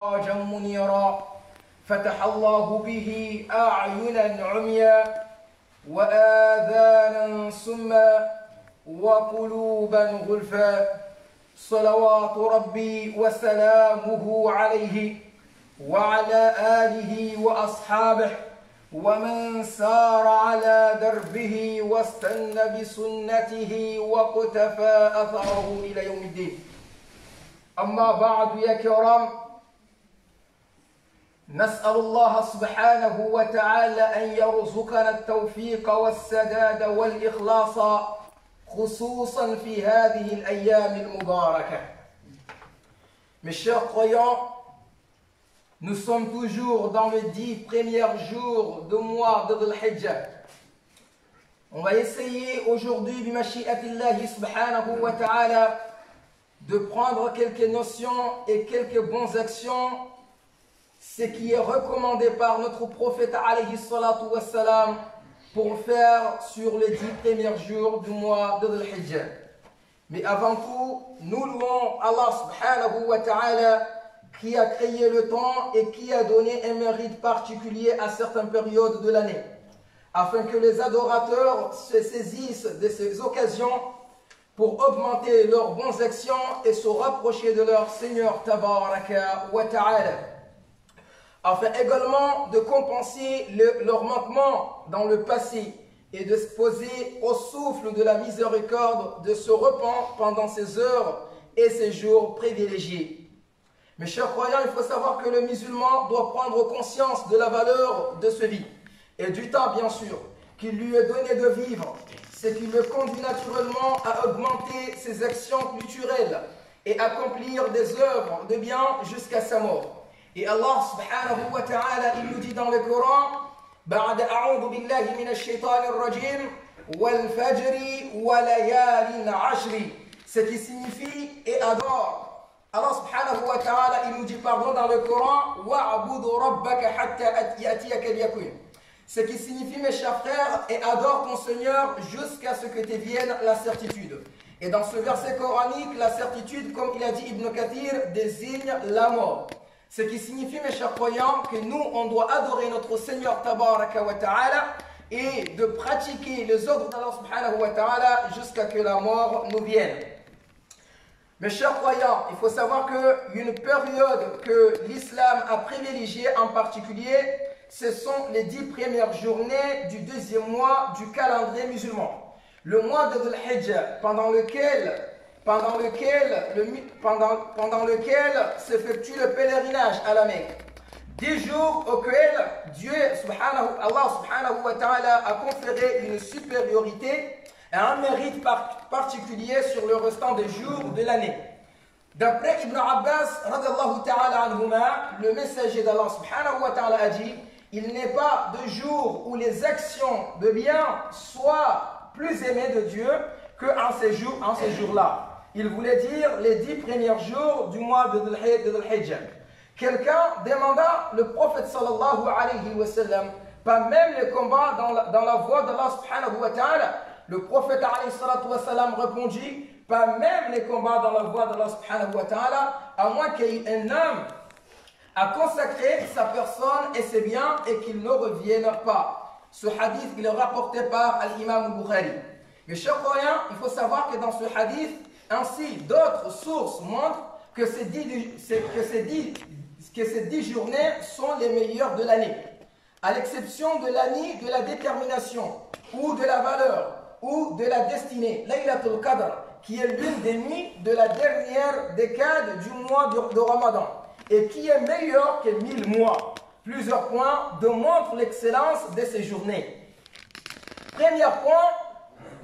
سراجا منيرا فتح الله به أعينا عميا وآذانا سما وقلوبا غلفا صلوات ربي وسلامه عليه وعلى آله وأصحابه ومن سار على دربه واستنى بسنته واقتفى أثره إلى يوم الدين. أما بعد يا كرام، نسأل الله سبحانه وتعالى أن يرزقنا التوفيق والسداد والإخلاص خصوصا في هذه الأيام المباركة. Mes chers croyants, nous sommes toujours dans les 10 premiers jours du mois de Dhul-Hijjah. On va essayer aujourd'hui, bimashi'atillahi subhanahu wa ta'ala, de prendre quelques notions et quelques bonnes actions, ce qui est recommandé par notre prophète alayhi salatu wassalam pour faire sur les 10 premiers jours du mois de Dhul-Hijjah. Mais avant tout, nous louons Allah subhanahu wa ta'ala qui a créé le temps et qui a donné un mérite particulier à certaines périodes de l'année, afin que les adorateurs se saisissent de ces occasions pour augmenter leurs bonnes actions et se rapprocher de leur Seigneur Tabaraka wa Ta'ala, afin également de compenser leur manquement dans le passé et de se poser au souffle de la miséricorde, de se repentir pendant ces heures et ces jours privilégiés. Mes chers croyants, il faut savoir que le musulman doit prendre conscience de la valeur de ce vie et du temps, bien sûr, qu'il lui est donné de vivre, ce qui le conduit naturellement à augmenter ses actions culturelles et accomplir des œuvres de bien jusqu'à sa mort. Et Allah subhanahu wa ta'ala, il nous dit dans le Coran, بعد أعوذ بالله من الشيطان الرجيم والفجر وليال عشر, ce qui signifie et adore. Allah subhanahu wa ta'ala, il nous dit pardon dans le Coran, wa'budu rabbaka hatta yatiyaka al-yaqin, ce qui signifie, mes chers frères, et adore ton Seigneur jusqu'à ce que te vienne la certitude. Et dans ce verset coranique, la certitude, comme il a dit Ibn Kathir, désigne la mort. Ce qui signifie, mes chers croyants, que nous, on doit adorer notre Seigneur Tabaraka wa Ta'ala et de pratiquer les ordres d'Allah subhanahu wa ta'ala jusqu'à que la mort nous vienne. Mes chers croyants, il faut savoir qu'une période que l'islam a privilégiée en particulier, ce sont les 10 premières journées du deuxième mois du calendrier musulman. Le mois de Dhul-Hijjah, pendant lequel s'effectue le pèlerinage à la Mecque. 10 jours auxquels Allah subhanahu wa ta'ala a conféré une supériorité et un mérite particulier sur le restant des jours de l'année. D'après Ibn Abbas, radiallahu ta'ala anhuma, le messager d'Allah subhanahu wa ta'ala a dit: il n'est pas de jour où les actions de bien soient plus aimées de Dieu qu'en ces jours-là. Il voulait dire les 10 premiers jours du mois de Dhul-Hijjah. Quelqu'un demanda le prophète sallallahu alayhi wa sallam, pas même les combats dans la voie d'Allah subhanahu wa ta'ala. Le prophète alayhi salatu wa sallam répondit, pas même les combats dans la voie d'Allah subhanahu wa ta'ala, à moins qu'il y ait un homme à consacrer sa personne et ses biens et qu'il ne revienne pas. Ce hadith, il est rapporté par l'imam Bukhari. Mes chers croyants, il faut savoir que dans ce hadith, ainsi d'autres sources montrent que ces 10 journées sont les meilleures de l'année, à l'exception de l'année de la détermination ou de la valeur ou de la destinée, Laylatul Qadr, qui est l'une des nuits de la dernière décade du mois de Ramadan et qui est meilleure que 1000 mois. Plusieurs points démontrent l'excellence de ces journées. Premier point,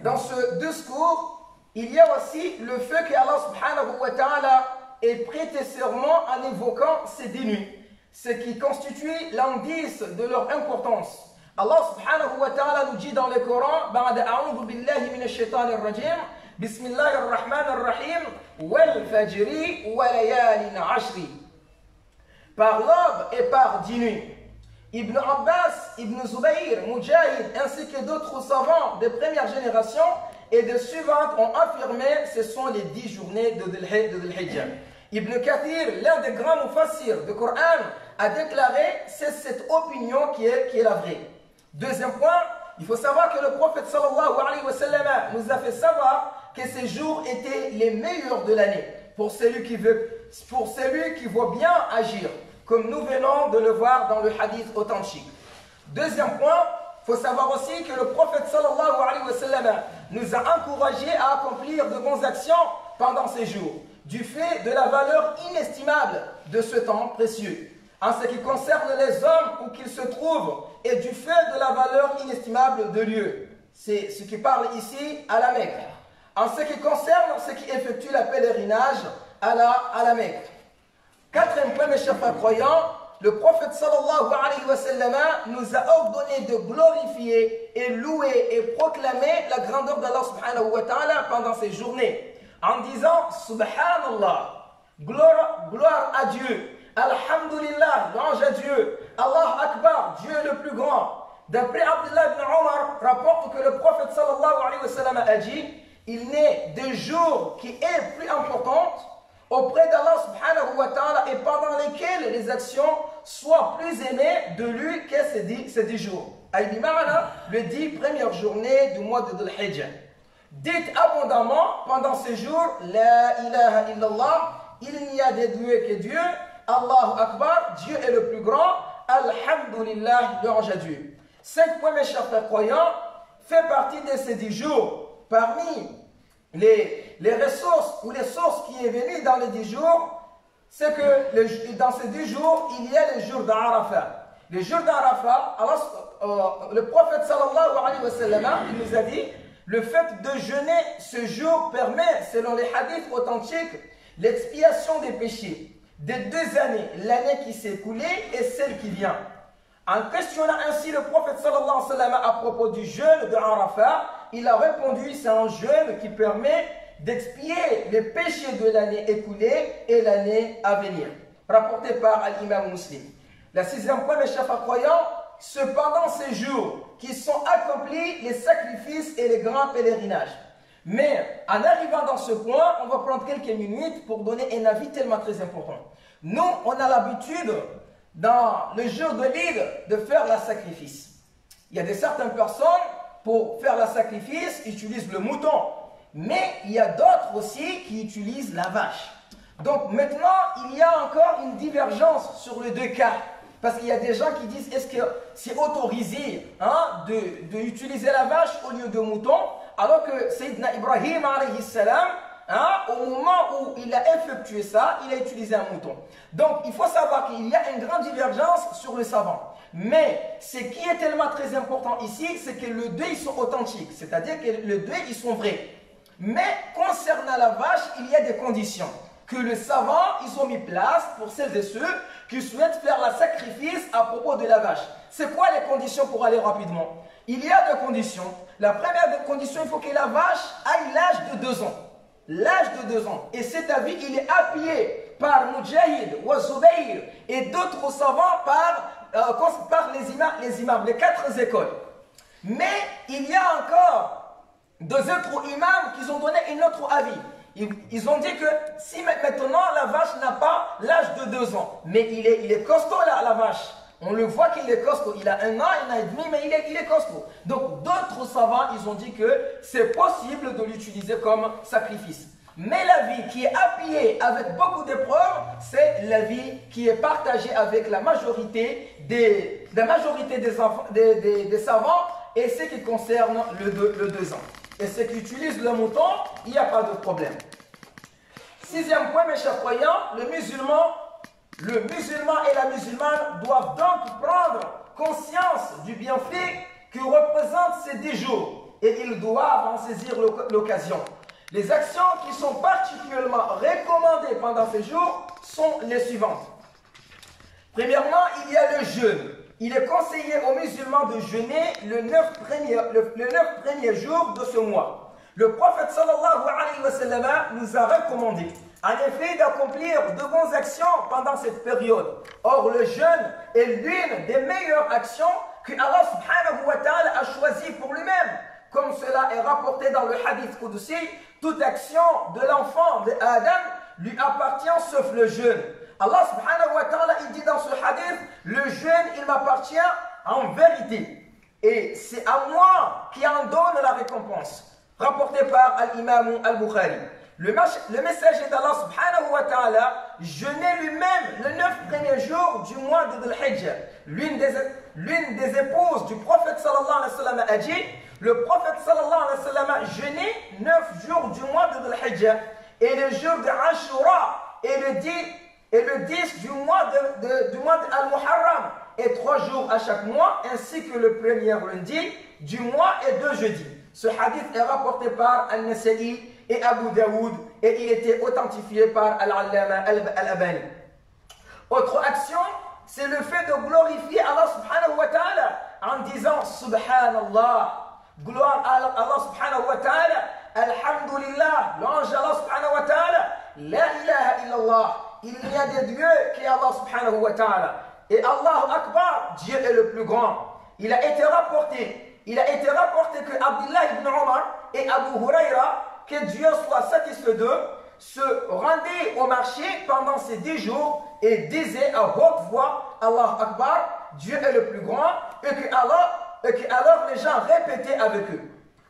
dans ce discours, il y a aussi le fait qu'Allah subhanahu wa ta'ala ait prêté serment en évoquant ces 10 nuits, ce qui constitue l'indice de leur importance. Allah subhanahu wa ta'ala nous dit dans le Coran, ba'da a'udhu billahi minash shaitanir rajim, bismillahir rahmanir rahim, wal fajri wa layalin ashri, par l'aube et par 10 nuits. Ibn Abbas, Ibn Zubayr, Mujahid, ainsi que d'autres savants de première génération et de suivantes ont affirmé que ce sont les 10 journées de Dhul-Hijjah. Ibn Kathir, l'un des grands mufassirs du Coran, a déclaré c'est cette opinion qui est la vraie. Deuxième point, il faut savoir que le prophète sallallahu alayhi wa sallam nous a fait savoir que ces jours étaient les meilleurs de l'année pour celui qui veut bien agir, comme nous venons de le voir dans le hadith authentique. Deuxième point, il faut savoir aussi que le prophète sallallahu alayhi wa sallam nous a encouragés à accomplir de bonnes actions pendant ces jours, du fait de la valeur inestimable de ce temps précieux, en ce qui concerne les hommes où qu'ils se trouvent, et du fait de la valeur inestimable de lieu. C'est ce qui parle ici à la Mecque. En ce qui concerne ceux qui effectuent le pèlerinage à la Mecque. Quatrième point, mes chers frères croyants, le prophète sallallahu alayhi wa sallam nous a ordonné de glorifier et louer et proclamer la grandeur d'Allah subhanahu wa ta'ala pendant ces journées, en disant Subhanallah, gloire à Dieu, Alhamdulillah, louange à Dieu, Allah Akbar, Dieu est le plus grand. D'après Abdullah ibn Omar, rapporte que le prophète sallallahu alayhi wa sallam a dit, il n'est des jours qui est plus importante auprès d'Allah subhanahu wa ta'ala et pendant lesquels les actions soient plus aimées de lui que ces 10 jours. Le 10 premières journées du mois de Dhul-Hijjah. Dites abondamment pendant ces jours, La ilaha illallah, il n'y a des dieux que Dieu, Allahu Akbar, Dieu est le plus grand, Alhamdulillah, louange à Dieu. 5 points, mes chers frères croyants, fait partie de ces 10 jours. Parmi les ressources ou les sources qui est venues dans les 10 jours, c'est que dans ces 10 jours, il y a les jours d'Arafat. Les jours d'Arafat, le prophète sallallahu alayhi wa sallam, il nous a dit, le fait de jeûner ce jour permet, selon les hadiths authentiques, l'expiation des péchés des 2 années, l'année qui s'est écoulée et celle qui vient. En questionnant ainsi le prophète sallallahu alayhi wa sallam à propos du jeûne de Arafat, il a répondu, c'est un jeûne qui permet d'expier les péchés de l'année écoulée et l'année à venir. Rapporté par l'imam Muslim. La 6e point, mes chers croyants, cependant ces jours qui sont accomplis les sacrifices et les grands pèlerinages. Mais en arrivant dans ce point, on va prendre quelques minutes pour donner un avis tellement très important. Nous, on a l'habitude, dans le jour de l'Eid, de faire le sacrifice. Il y a certaines personnes, pour faire le sacrifice, utilisent le mouton. Mais il y a d'autres aussi qui utilisent la vache. Donc maintenant, il y a encore une divergence sur les 2 cas. Parce qu'il y a des gens qui disent, est-ce que c'est autorisé d'utiliser la vache au lieu de mouton, alors que Sayyidina Ibrahim alayhi salam, au moment où il a effectué ça, il a utilisé un mouton. Donc il faut savoir qu'il y a une grande divergence sur le savant. Mais ce qui est tellement très important ici, c'est que les 2 ils sont authentiques, c'est-à-dire que les 2 ils sont vrais. Mais concernant la vache, il y a des conditions que les savants ils ont mis place pour celles et ceux qui souhaitent faire le sacrifice à propos de la vache. C'est quoi les conditions pour aller rapidement? Il y a 2 conditions. La première des conditions, il faut que la vache ait l'âge de 2 ans. L'âge de 2 ans. Et cet avis, il est appuyé par Mujahid, Zubayr et d'autres savants par les imams, les 4 écoles. Mais il y a encore 2 autres imams qui ont donné un autre avis. Ils ont dit que si maintenant la vache n'a pas l'âge de 2 ans, mais il est costaud la vache. On le voit qu'il est costaud. Il a 1 an, 1 an et demi, mais il est costaud. Donc d'autres savants, ils ont dit que c'est possible de l'utiliser comme sacrifice. Mais l'avis qui est appuyé avec beaucoup de preuves, c'est l'avis qui est partagé avec la majorité des savants et ce qui concerne le 2 ans. Et ceux qui utilisent le mouton, il n'y a pas de problème. 6e point, mes chers croyants, le musulman et la musulmane doivent donc prendre conscience du bienfait que représentent ces 10 jours et ils doivent en saisir l'occasion. Les actions qui sont particulièrement recommandées pendant ces jours sont les suivantes. Premièrement, il y a le jeûne. Il est conseillé aux musulmans de jeûner le 9 premiers jours de ce mois. Le prophète sallallahu alayhi wa sallam nous a recommandé en effet d'accomplir de bonnes actions pendant cette période. Or, le jeûne est l'une des meilleures actions que Allah subhanahu wa ta'ala a choisi pour lui-même. Comme cela est rapporté dans le hadith Qudsi, toute action de l'enfant d'Adam lui appartient sauf le jeûne. Allah subhanahu wa ta'ala, il dit dans ce hadith, le jeûne, il m'appartient en vérité. Et c'est à moi qui en donne la récompense. Rapporté par l'imam al-Bukhari. Le messager d'Allah subhanahu wa ta'ala jeûnait lui-même les 9 premiers jours du mois de Dhul-Hijjah. L'une des épouses du prophète sallallahu alayhi wa sallam a dit, le prophète sallallahu alayhi wa sallam jeûnait 9 jours du mois de Dhul-Hijjah. Et le jour de Ashura et le 10 du mois de Al-Muharram. Et 3 jours à chaque mois, ainsi que le premier lundi du mois et 2 jeudis. Ce hadith est rapporté par Al-Nasa'i et Abu Daoud et il était authentifié par Al-Allama Al-Albani. Autre action, c'est le fait de glorifier Allah subhanahu wa ta'ala en disant Subhanallah, gloire à Allah subhanahu wa ta'ala, Alhamdulillah, louange à Allah subhanahu wa ta'ala, La ilaha illallah, il n'y a des dieux qui est Allah subhanahu wa ta'ala. Et Allahu Akbar, Dieu est le plus grand. Il a été rapporté que Abdullah ibn Omar et Abu Huraira, que Dieu soit satisfait d'eux, se rendaient au marché pendant ces 10 jours et disaient à haute voix, Allahu Akbar, Dieu est le plus grand, et que alors les gens répétaient avec eux.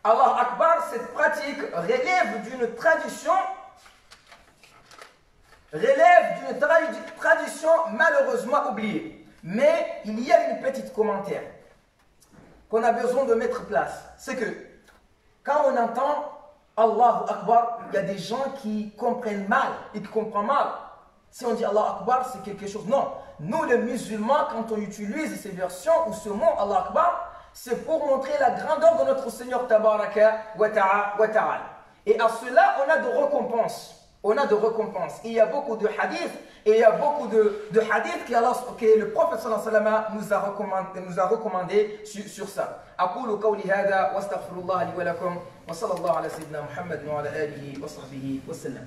Allahu Akbar, cette pratique relève d'une tradition malheureusement oubliée. Mais il y a une petite commentaire qu'on a besoin de mettre place. C'est que quand on entend Allahu Akbar, il y a des gens qui comprennent mal et qui comprennent mal. Si on dit Allahu Akbar, c'est quelque chose. Non. Nous les musulmans, quand on utilise ces versions ou ce mot Allahu Akbar, c'est pour montrer la grandeur de notre Seigneur Tabaraka wa Ta'ala. Et à cela, on a de récompenses. Il y a beaucoup de hadiths et il y a beaucoup de hadiths que le prophète sallallahu alayhi wa sallam nous a recommandé sur ça. أقول قولي هذا واستغفر الله لي ولكم وصلى الله على سيدنا محمد وعلى آله وصحبه وسلم.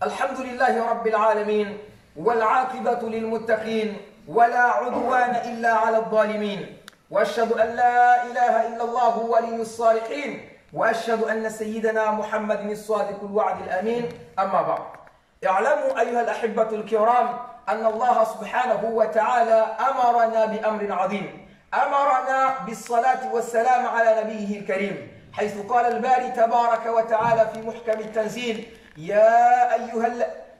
الحمد لله رب العالمين والعاقبة للمتقين ولا عدوان إلا على الظالمين. وأشهد أن لا إله إلا الله ولي الصالحين وأشهد أن سيدنا محمد الصادق الوعد الأمين. أما بعد، اعلموا أيها الأحبة الكرام أن الله سبحانه وتعالى أمرنا بأمر عظيم، أمرنا بالصلاة والسلام على نبيه الكريم، حيث قال الباري تبارك وتعالى في محكم التنزيل: يا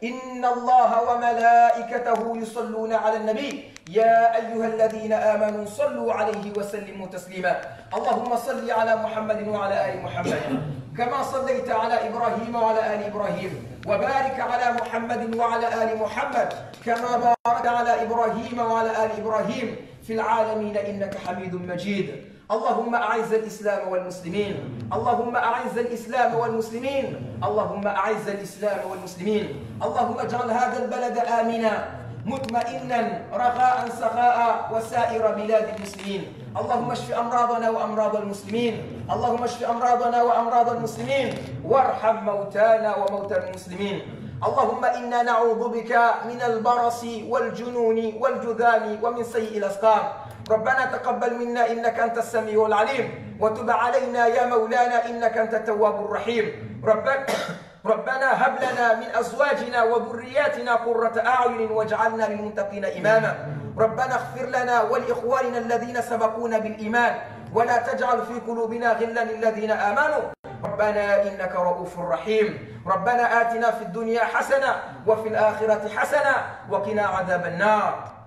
إن الله وملائكته يصلون على النبي يا أيها الذين آمنوا صلوا عليه وسلموا تسليما. اللهم صل على محمد وعلى آل محمد كما صليت على إبراهيم وعلى آل إبراهيم، وبارك على محمد وعلى آل محمد كما باركت على إبراهيم وعلى آل إبراهيم في العالمين إنك حميد مجيد. اللهم أعز الإسلام والمسلمين، اللهم أعز الإسلام والمسلمين، اللهم أعز الإسلام والمسلمين. اللهم اجعل هذا البلد آمنا مطمئنا رخاء سخاء وسائر بلاد المسلمين. اللهم اشف أمراضنا وأمراض المسلمين، اللهم اشف أمراضنا وأمراض المسلمين وارحم موتانا وموتى المسلمين. اللهم إنا نعوذ بك من البرص والجنون والجذام ومن سيء الأسقام. ربنا تقبل منا إنك أنت السميع العليم وتب علينا يا مولانا إنك أنت التواب الرحيم. ربنا هب لنا من أزواجنا وذرياتنا قرة أعين واجعلنا للمتقين إماما. ربنا اغفر لنا ولإخواننا الذين سبقونا بالإيمان ولا تجعل في قلوبنا غلا للذين آمنوا ربنا إنك رؤوف رحيم. ربنا آتنا في الدنيا حسنة وفي الآخرة حسنة وقنا عذاب النار.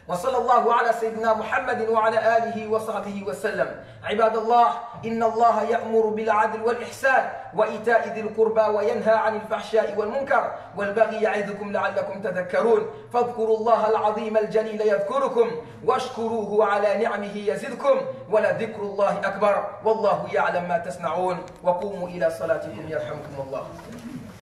وصلى الله على سيدنا محمد وعلى آله وصحبه وسلم. عباد الله، إن الله يأمر بالعدل والإحسان وإيتاء ذي القربى وينهى عن الفحشاء والمنكر والبغي يعظكم لعلكم تذكرون. فاذكروا الله العظيم الجليل يذكركم واشكروه على نعمه يزدكم ولذكر الله أكبر والله يعلم ما تصنعون. وقوموا إلى صلاتكم يرحمكم الله.